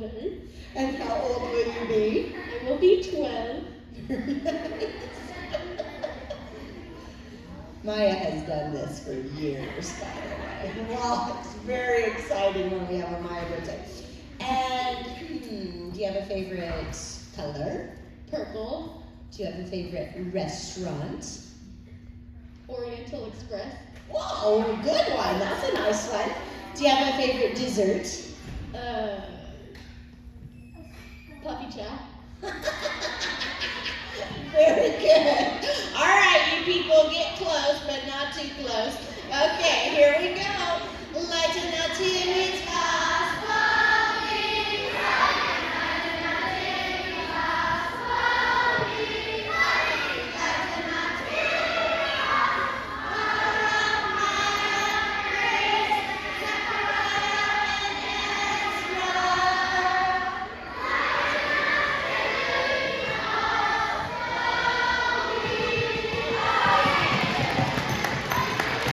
older. And how old will you be? I will be 12. Maya has done this for years, by the way. Well, it's very exciting when we have a Maya birthday. And do you have a favorite color? Purple. Do you have a favorite restaurant? Oriental Express. Whoa, good one. That's a nice one. Do you have a favorite dessert? Puppy chow. Very good. All right, you people, get close, but not too close. Okay, here we go.